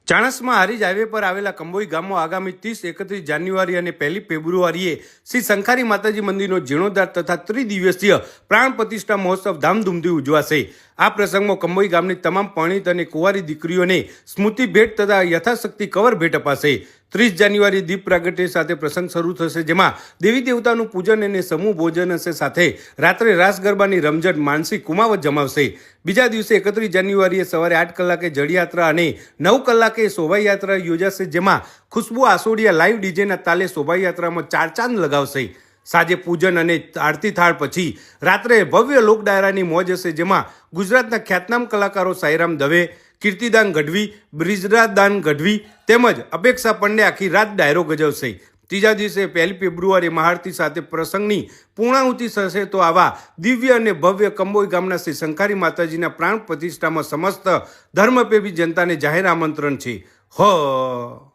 Chanasma Harij highway પર આવેલા કંબોઈ ગામમાં આગામી 30-31 જાન્યુઆરી અને 1 ફેબ્રુઆરીએ શ્રી શંખારી માતાજી મંદિરનો જીર્ણોદ્ધાર તથા ત્રિદિવસીય પ્રાણ પ્રતિષ્ઠા મહોત્સવ ધામધૂમથી ઉજવાશે। આ પ્રસંગમાં કંબોઈ ગામની તમામ પરણિત અને કુંવારી દીકરીઓને સ્મૃતિ ભેટ તથા યથાશક્તિ કવર ભેટ અપાશે। 30 જાન્યુઆરી દીપ પ્રાગટ્ય સાથે પ્રસંગ શરૂ થશે, જેમાં દેવી દેવતાનું પૂજન અને સમૂહ ભોજન હશે, સાથે રાત્રે રાસ ગરબાની રમઝટ માનસિક કુમાવત જમાવશે। બીજા દિવસે 31 જાન્યુઆરીએ સવારે 8 કલાકે જળયાત્રા અને 9 કલાકે શોભાયાત્રા યોજાશે, જેમાં ખુશ્બુ આસોડિયા લાઈવ ડીજેના તાલે શોભાયાત્રામાં ચાર ચાંદ લગાવશે। સાંજે પૂજન અને આરતી થાળ પછી રાત્રે ભવ્ય લોક ડાયરાની મોજ હશે, જેમાં ગુજરાતના ખ્યાતનામ કલાકારો સાઈરામ દવે, કીર્તિદાન ગઢવી, બ્રિજરાદાન ગઢવી તેમજ અપેક્ષા પંડે આખી રાત ડાયરો ગજવશે। ત્રીજા દિવસે 1 ફેબ્રુઆરી મહાઆરતી સાથે પ્રસંગની પૂર્ણાહુતિ થશે। તો આવા દિવ્ય અને ભવ્ય કંબોઈ ગામના શ્રી શંખારી માતાજીના પ્રાણ પ્રતિષ્ઠામાં સમસ્ત ધર્મપ્રેમી જનતાને જાહેર આમંત્રણ છે।